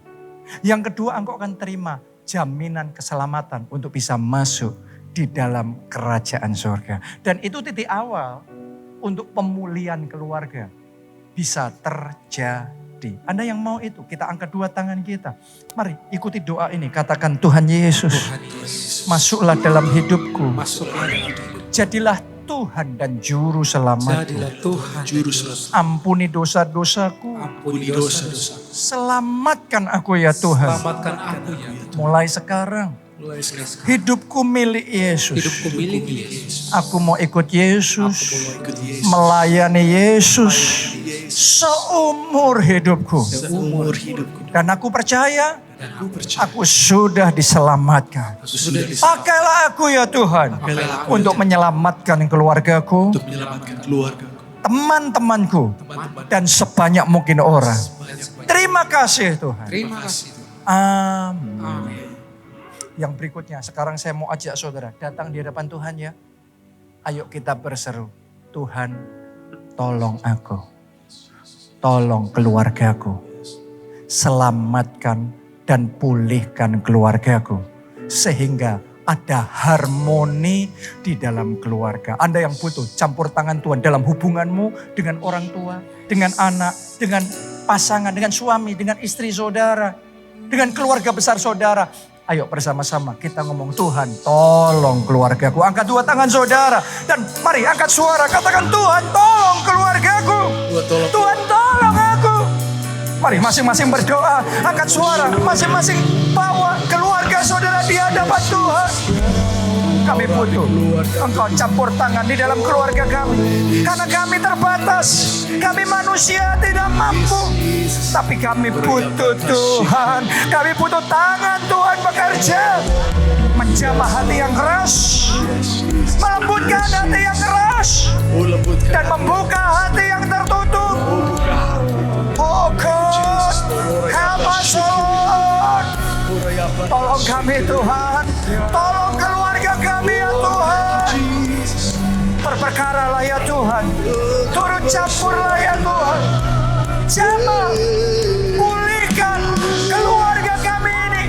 Yang kedua, engkau akan terima jaminan keselamatan untuk bisa masuk di dalam kerajaan surga. Dan itu titik awal untuk pemulihan keluarga bisa terjadi. Anda yang mau itu, kita angkat dua tangan kita. Mari ikuti doa ini, katakan, Tuhan Yesus, masuklah dalam hidupku. Jadilah Tuhan dan Juru Selamatku. Ampuni dosa-dosaku. Selamatkan aku ya Tuhan. Mulai sekarang hidupku milik Yesus. Aku mau ikut Yesus, melayani Yesus seumur hidupku. Dan aku percaya aku sudah diselamatkan. Pakailah aku ya Tuhan untuk menyelamatkan keluargaku, teman-temanku, dan sebanyak mungkin orang. Terima kasih Tuhan. Amin. Yang berikutnya, sekarang saya mau ajak saudara datang di hadapan Tuhan ya. Ayo kita berseru, Tuhan tolong aku, tolong keluargaku, selamatkan dan pulihkan keluargaku. Sehingga ada harmoni di dalam keluarga. Anda yang butuh campur tangan Tuhan dalam hubunganmu dengan orang tua, dengan anak, dengan pasangan, dengan suami, dengan istri saudara, dengan keluarga besar saudara. Ayo bersama-sama kita ngomong, Tuhan tolong keluargaku. Angkat dua tangan saudara dan mari angkat suara, katakan, Tuhan tolong keluargaku. Tuhan tolong aku. Mari masing-masing berdoa, angkat suara, masing-masing bawa keluarga saudara di hadapan Tuhan. Kami butuh Engkau campur tangan di dalam keluarga kami. Karena kami terbatas, kami manusia tidak mampu. Tapi kami butuh Tuhan, kami butuh tangan Tuhan bekerja. Menjamah hati yang keras, melembutkan hati yang keras Oh, lembutkan dan membuka hati yang tertutup. Oh God, help us Lord. Tolong kami Tuhan, tolong keluarga kami ya Tuhan. Berperkaralah ya Tuhan, turut campurlah ya Tuhan. Jamah, pulihkan keluarga kami ini,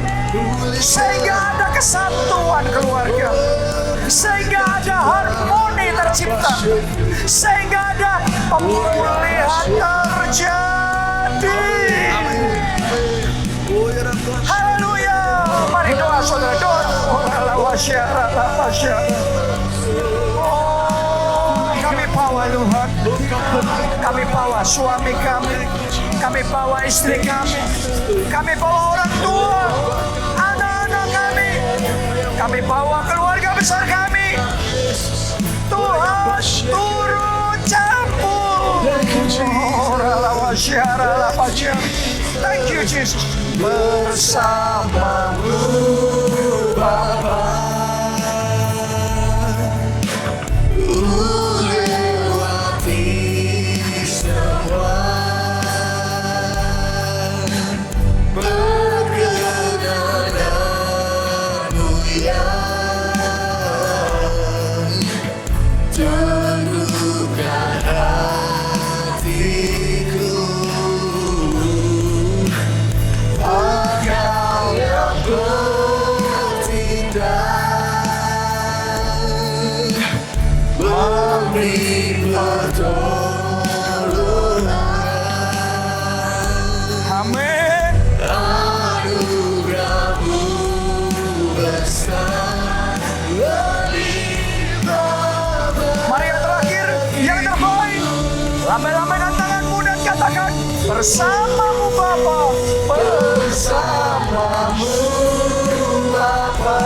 sehingga ada kesatuan keluarga, sehingga ada harmoni tercipta, sehingga ada pemulihan terjadi. Haleluya. Mari doa saudara, doa. Oh, kami bawa Tuhan, kami bawa suami kami bawa istri kami bawa orang tua, anak-anak kami bawa keluarga besar kami. Tuhan turut campur. Thank you Jesus. Bersamamu Bapa, lewati semua perkenanmu yang teguhkan hatiku. Engkau yang bertindak, memberi pertolongan. amin. Anugerahmu besar melimpah. Mari yang terakhir, yang terbaik, lambaikan tanganmu dan katakan, bersamamu Bapa, Bersamamu Bapa,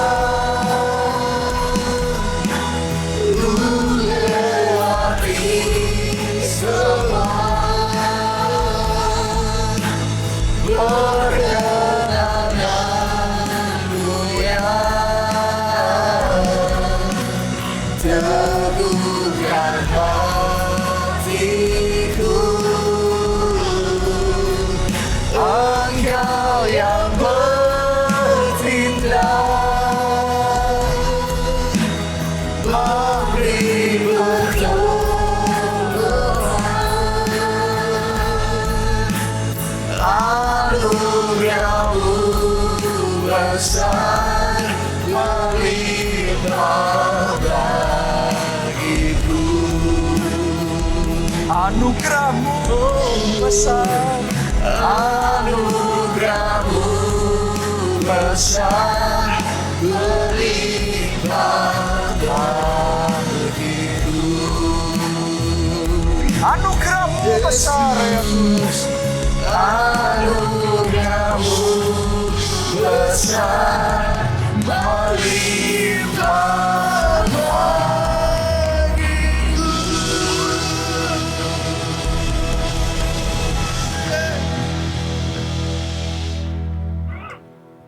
lewati semua perkenanmu yang teguhkan hatiku. Engkau yang bertindak, memberi pertolongan. Anugerahmu besar melimpah bagiku. anugerahmu besar. Anugerahmu besar melimpah bagiku. Anugerahmu besar ya Yesus. Anugerahmu besar melimpah